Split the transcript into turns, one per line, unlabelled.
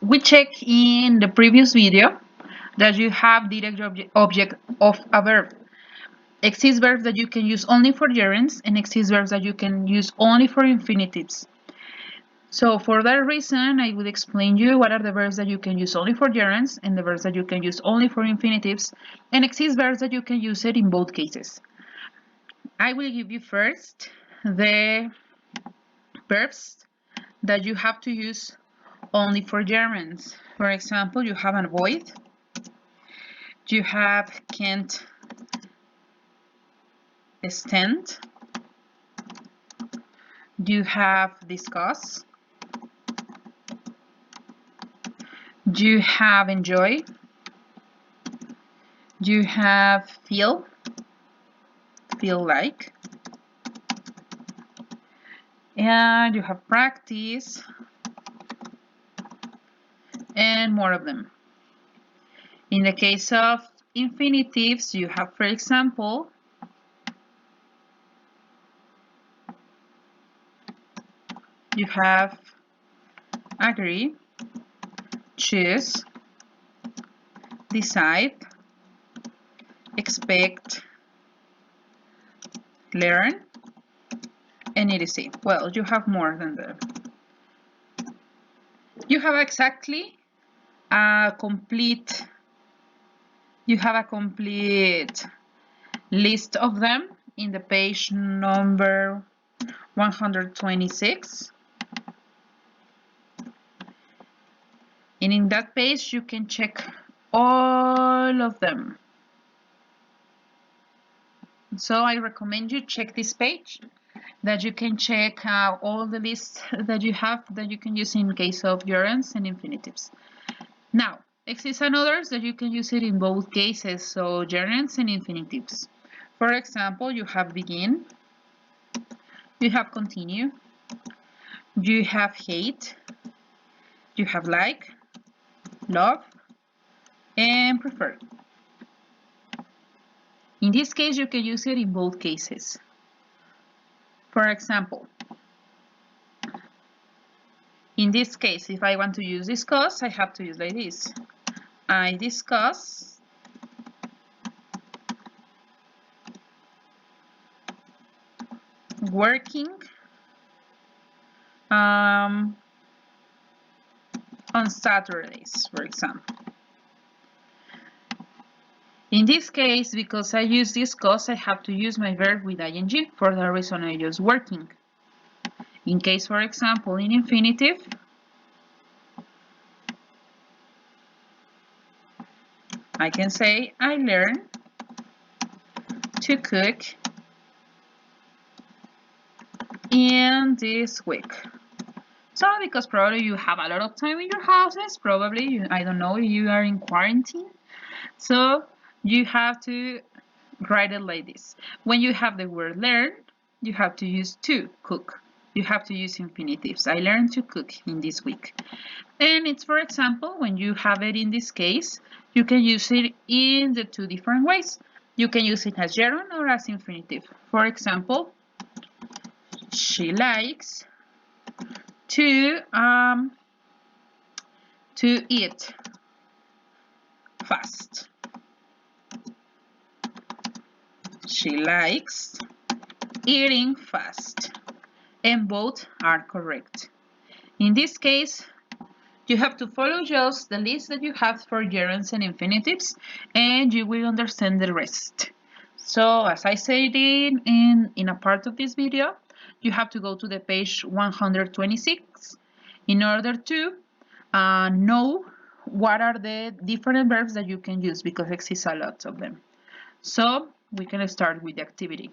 We checked in the previous video that you have direct object of a verb. Exist verbs that you can use only for gerunds and exist verbs that you can use only for infinitives. So for that reason, I will explain you what are the verbs that you can use only for gerunds and the verbs that you can use only for infinitives, and exist verbs that you can use it in both cases. I will give you first the verbs that you have to use only for gerunds. For example, you have avoid, you have can't stand, you have discuss, you have enjoy, you have feel like, and you have practice, and more of them. In the case of infinitives, you have, for example, you have agree, choose, decide, expect, learn, and etc. Well, you have more than that. You have exactly a complete list of them in the page number 126. And in that page, you can check all of them. So I recommend you check this page, that you can check all the lists that you have that you can use in case of gerunds and infinitives. Now, exists others that you can use it in both cases, so gerunds and infinitives. For example, you have begin, you have continue, you have hate, you have like, love, and prefer. In this case, you can use it in both cases. For example, in this case, if I want to use discuss, I have to use like this. I discuss working on Saturdays, for example. In this case, because I use discuss, I have to use my verb with ing. For that reason, I use working. In case, for example, in infinitive, I can say I learn to cook in this week. So because probably you have a lot of time in your houses, probably, I don't know, you are in quarantine. So you have to write it like this. When you have the word learn, you have to use to cook. You have to use infinitives. I learned to cook in this week. And it's, for example, when you have it in this case, you can use it in the two different ways. You can use it as gerund or as infinitive. For example, she likes to eat fast. She likes eating fast. And both are correct. In this case, you have to follow just the list that you have for gerunds and infinitives, and you will understand the rest. So, as I said in a part of this video, you have to go to the page 126 in order to know what are the different verbs that you can use, because exist a lot of them. So, we can start with the activity.